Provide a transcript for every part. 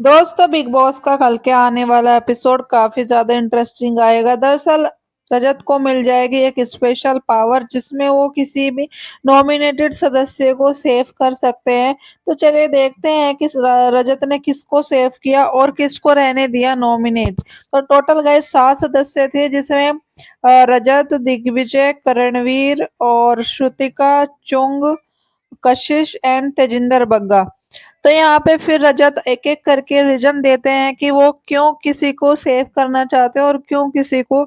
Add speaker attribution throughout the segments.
Speaker 1: दोस्तों, big boss का कल के आने वाला एपिसोड काफी ज्यादा इंटरेस्टिंग आएगा। दरअसल रजत को मिल जाएगी एक स्पेशल पावर जिसमें वो किसी भी नॉमिनेटेड सदस्य को सेव कर सकते हैं। तो चलिए देखते हैं कि रजत ने किसको सेव किया और किसको रहने दिया नॉमिनेट। तो टोटल गए 7 सदस्य थे जिसमें रजत, दिग्विजय, करणवीर और श्रुतिका, चुंग, कशिश एंड तेजिंदर बग्गा। तो यहाँ पे फिर रजत एक एक करके रीजन देते हैं कि वो क्यों किसी को सेव करना चाहते हैं और क्यों किसी को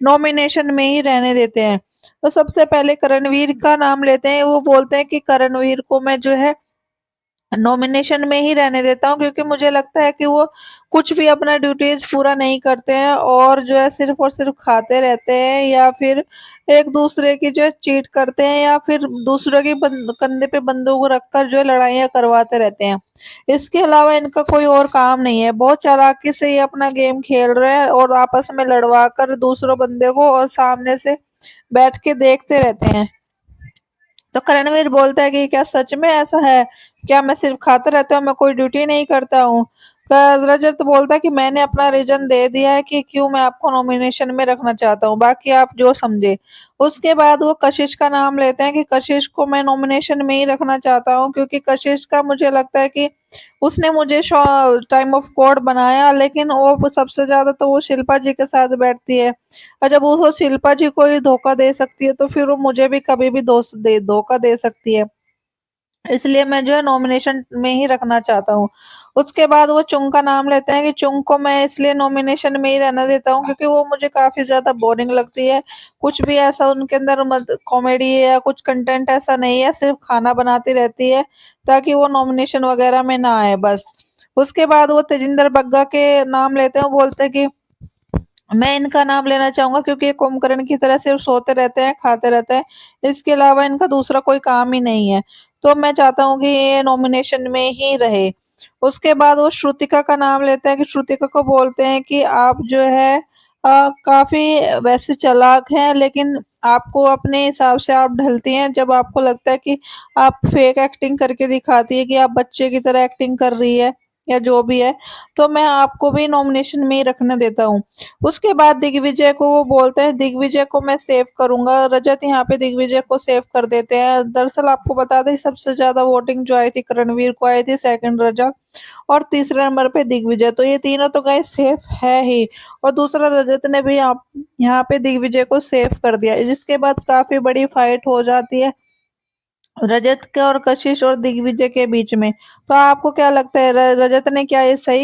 Speaker 1: नॉमिनेशन में ही रहने देते हैं। तो सबसे पहले करणवीर का नाम लेते हैं। वो बोलते हैं कि करणवीर को मैं जो है नॉमिनेशन में ही रहने देता हूँ क्योंकि मुझे लगता है कि वो कुछ भी अपना ड्यूटीज पूरा नहीं करते हैं और जो है सिर्फ और सिर्फ खाते रहते हैं या फिर एक दूसरे की जो है चीट करते हैं या फिर दूसरों के कंधे पे बंदूक रखकर जो है लड़ाइयाँ करवाते रहते हैं। इसके अलावा इनका कोई और काम नहीं है। बहुत चालाकी से ये अपना गेम खेल रहे हैं और आपस में लड़वा कर दूसरों बंदे को और सामने से बैठ के देखते रहते हैं। तो करणवीर बोलता है कि क्या सच में ऐसा है? क्या मैं सिर्फ खाता रहता हूँ, मैं कोई ड्यूटी नहीं करता हूँ? रजत बोलता है कि मैंने अपना रीजन दे दिया है कि क्यों मैं आपको नॉमिनेशन में रखना चाहता हूँ, बाकी आप जो समझे। उसके बाद वो कशिश का नाम लेते हैं कि कशिश को मैं नॉमिनेशन में ही रखना चाहता हूँ क्योंकि कशिश का मुझे लगता है कि उसने मुझे टाइम ऑफ गॉड बनाया, लेकिन वो सबसे ज्यादा तो वो शिल्पा जी के साथ बैठती है। और जब वो शिल्पा जी को ही धोखा दे सकती है तो फिर वो मुझे भी कभी भी धोखा दे सकती है। इसलिए मैं जो है नॉमिनेशन में ही रखना चाहता हूँ। उसके बाद वो चुंग का नाम लेते हैं कि चुंग को मैं इसलिए नॉमिनेशन में ही रहना देता हूँ क्योंकि वो मुझे काफी ज्यादा बोरिंग लगती है। कुछ भी ऐसा उनके अंदर कॉमेडी या कुछ कंटेंट ऐसा नहीं है, सिर्फ खाना बनाती रहती है ताकि वो नॉमिनेशन वगैरह में ना आए बस। उसके बाद वो तेजिंदर बग्गा के नाम लेते हैं। वो बोलते हैं कि मैं इनका नाम लेना चाहूंगा क्योंकि ये कुंभकर्ण की तरह सिर्फ सोते रहते हैं, खाते रहते हैं। इसके अलावा इनका दूसरा कोई काम ही नहीं है। तो मैं चाहता हूँ कि ये नॉमिनेशन में ही रहे। उसके बाद वो श्रुतिका का नाम लेते हैं कि श्रुतिका को बोलते हैं कि आप जो है काफी वैसे चालाक हैं, लेकिन आपको अपने हिसाब से आप ढलती हैं जब आपको लगता है कि आप फेक एक्टिंग करके दिखाती है कि आप बच्चे की तरह एक्टिंग कर रही है या जो भी है। तो मैं आपको भी नॉमिनेशन में ही रखने देता हूँ। उसके बाद दिग्विजय को वो बोलते हैं दिग्विजय को मैं सेव करूंगा। रजत यहाँ पे दिग्विजय को सेव कर देते हैं। दरअसल आपको बता दें सबसे ज्यादा वोटिंग जो आई थी करणवीर को आई थी, सेकंड रजत और तीसरे नंबर पे दिग्विजय। तो ये तीनों तो गए सेफ है ही। और दूसरा रजत ने भी यहाँ पे दिग्विजय को सेव कर दिया, जिसके बाद काफी बड़ी फाइट हो जाती है रजत के और कशिश और दिग्विजय के बीच में। तो आपको क्या लगता है रजत ने क्या ये सही